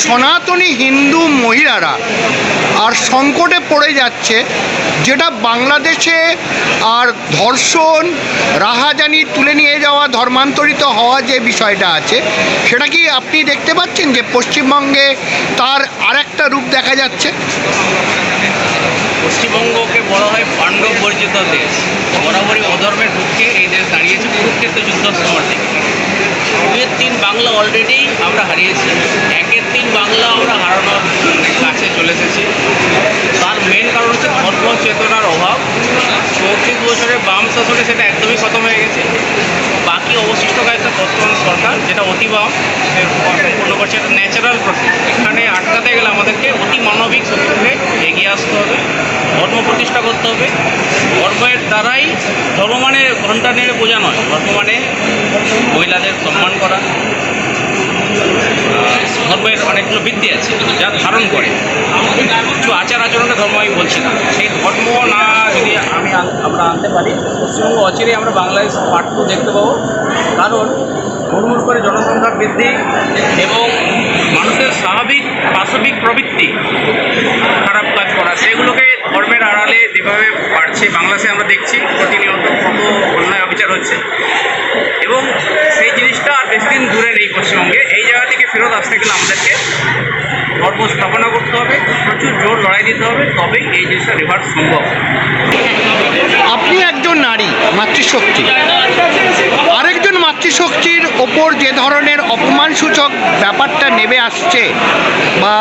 সনাতনী হিন্দু মহিলারা আর সংকটে পড়ে যাচ্ছে, যেটা বাংলাদেশে আর ধর্ষণ, রাহাজানি, তুলে নিয়ে যাওয়া, ধর্মান্তরিত হওয়া যে বিষয়টা আছে, সেটা কি আপনি দেখতে পাচ্ছেন যে পশ্চিমবঙ্গে তার আরেকটা রূপ দেখা যাচ্ছে? পশ্চিমবঙ্গকে বলা হয় পাণ্ডব বর্জিত দেশ। বরাবরই অধর্মের পক্ষে এই দেশ দাঁড়িয়েছে কুরুক্ষেত্র যুদ্ধের সময় থেকে। 2-3 বাংলা অলরেডি আমরা হারিয়েছি, 1-3 বাংলা আমরা হারানোর কাছে চলে এসেছি। তার মেন কারণ হচ্ছে ধর্ম চেতনার অভাব। 34 বছরের বাম শাসনে সেটা একদমই খতম হয়ে গেছে। বাকি অবশিষ্ট কাজটা বর্তমান সরকার, যেটা অতি বাম, সম্পূর্ণ করছে। একটা ন্যাচারাল প্রসেস। এখানে আটকাতে গেলে আমাদেরকে অতি মানবিক শক্তিকে এগিয়ে আসতে হবে, ধর্ম প্রতিষ্ঠা করতে হবে। ধর্মের দ্বারাই, ধর্ম মানে ঘণ্টা নেড়ে বোঝা নয়, ধর্ম মানে মহিলাদের সম্মান করা। ধর্মের অনেকগুলো ভিত্তি আছে যা ধারণ করে, কিছু আচার আচরণকে ধর্ম আমি বলছি না। সেই ধর্ম না যদি আমরা আনতে পারি, পশ্চিমবঙ্গ অচিরেই আমরা বাংলাদেশ পার্ট 2 দেখতে পাবো। কারণ হুড়মুড় করে জনসংখ্যা বৃদ্ধি এবং মানুষের স্বাভাবিক পাশবিক প্রবৃত্তি খারাপ কাজ করা, সেগুলোকে ধর্মের আড়ালে যেভাবে বাড়ছে বাংলাদেশে আমরা দেখছি প্রতিনিয়ত কত অন্যায় অবিচার হচ্ছে। এবং সেই জিনিসটা আর বেশি দিন দূরে নেই পশ্চিমবঙ্গে। এই জায়গা থেকে ফেরত আসতে গেলে আমাদেরকে ধর্ম স্থাপনা করতে হবে, প্রচুর জোর লড়াই দিতে হবে, তবেই এই জিনিসটা রিভার্স সম্ভব। আপনি একজন নারী মাতৃশক্তি, আরেকজন মাতৃশক্তির ওপর যে ধরনের অপমানসূচক ব্যাপারটা নেমে আসছে, বা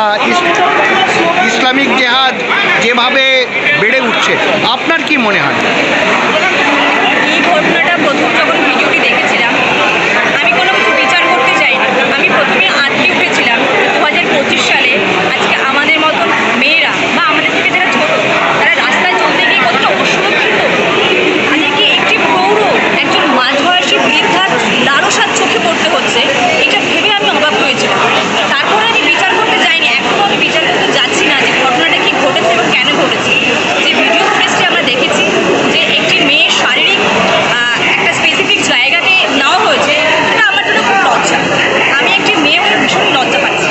ইসলামিক জেহাদ যেভাবে বেড়ে উঠছে, আপনার কি মনে হয়? এই ঘটনাটা প্রথম যখন ভিডিওটি দেখেছিলাম, আমি কোনো কিছু বিচার করতে চাই না। আমি প্রথমে আটকে উঠেছিলাম 2025 সালে আজকে আমাদের মতন মেয়েরা বা আমাদের থেকে যারা ছোট, তারা রাস্তায় চলতে গিয়ে কতটা অসুরক্ষিত। আজকে একটি প্রৌঢ় একজন মাঝবয়সী বৃদ্ধার লালসার চোখে পড়তে হচ্ছে, এটা ভেবে আমি অবাক হয়েছিলাম। তারপরে আমি বিচার করতে যাইনি, এখনও আমি বিচার করতে যাচ্ছি না যে ঘটনাটা কি ঘটেছে এবং কেন ঘটেছে। যে ভিডিও ফুটেজটি আমরা দেখেছি যে একটি মেয়ের শারীরিক একটা স্পেসিফিক জায়গাতে নেওয়া হয়েছে, এটা আমার জন্য খুব লজ্জা। আমি একটি মেয়ে হয়ে ভীষণ লজ্জা পাচ্ছি।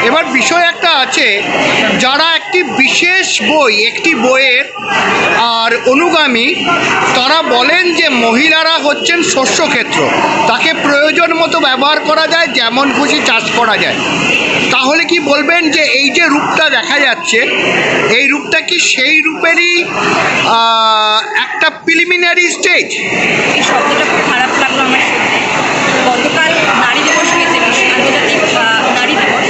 এবার বিষয় একটা আছে, যারা একটি বিশেষ বই, একটি বইয়ের আর অনুগামী, তারা বলেন যে মহিলারা হচ্ছেন শস্যক্ষেত্র, তাকে প্রয়োজন মতো ব্যবহার করা যায়, যেমন খুশি চাষ করা যায়। তাহলে কি বলবেন যে এই যে রূপটা দেখা যাচ্ছে, এই রূপটা কি সেই রূপেরই একটা প্রিলিমিনারি স্টেজ? এই শব্দটা খুব খারাপ লাগলো আমার শুনতে। গতকাল নারী দিবস হয়েছে, আন্তর্জাতিক নারী দিবস।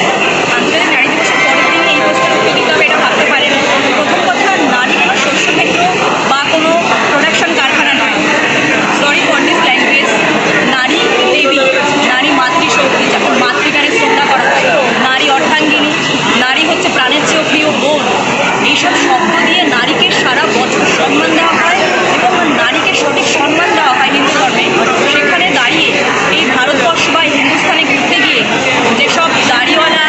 আন্তর্জাতিক নারী দিবসের পরের দিন এই বছর উত্তর দিতে হবে, এটা ভাবতে পারেন। প্রথম কথা, নারী কোনো শস্যক্ষেত্র বা কোনো প্রোডাকশন কারখানা নয়। Sorry for this language. নারী দেবী, নারী মাতৃশক্তি, যখন মাতৃগানের শ্রদ্ধা করা হয়। নারী অর্ধাঙ্গিনী, নারী হচ্ছে প্রাণের চেয়েও প্রিয় বোন। এইসব শব্দ দিয়ে নারীকে সারা বছর সম্মান দেওয়া হয় এবং নারীকে সঠিক সম্মান দেওয়া হয় হিন্দু ধর্মে। সেখানে দাঁড়িয়ে এই ভারতবর্ষ বা হিন্দুস্তানে ঘুরতে গিয়ে যেসব দাড়িওয়ালা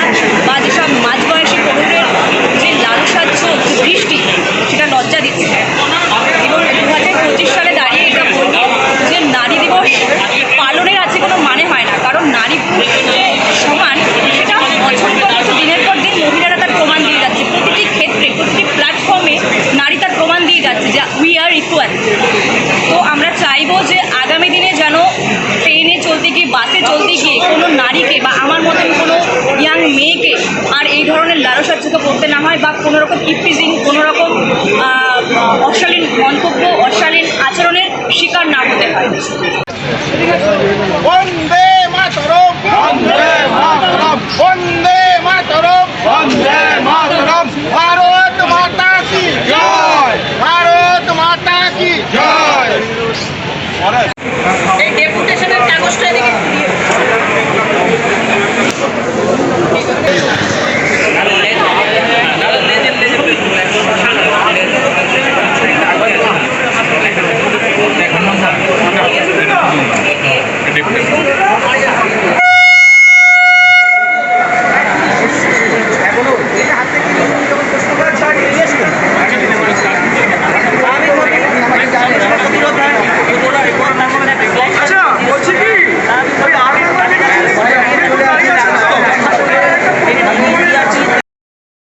বা যেসব মাঝবয়সী তরুণের যে লালসার চোখ, দৃষ্টি, সেটা লজ্জা দিচ্ছে। এবং 2025 সালে দাঁড়িয়ে এটা বলবো যে নারী দিবস পালনের আছে কোনো মানে হয় না। কারণ নারী সমান, সেটা বছর পর বছর, দিনের পর দিন মহিলারা তার প্রমাণ দিয়ে যাচ্ছে। প্রতিটি ক্ষেত্রে, প্রতিটি প্ল্যাটফর্মে নারী তার প্রমাণ দিয়ে যাচ্ছে যে উই আর ইকুয়াল। তো আমরা চাইবো যে আগামী দিনে যেন ট্রেনে চলতে গিয়ে, বাসে চলতে গিয়ে কোনো নারীকে বা আমার মতন কোনো ইয়াং মেয়েকে আর এই ধরনের লালসার চোখে পড়তে না হয়, বা কোনোরকম ইফটিজিং, কোনোরকম অশালীন মন্তব্য, অশালীন আচরণের শিকার না হতে হয়।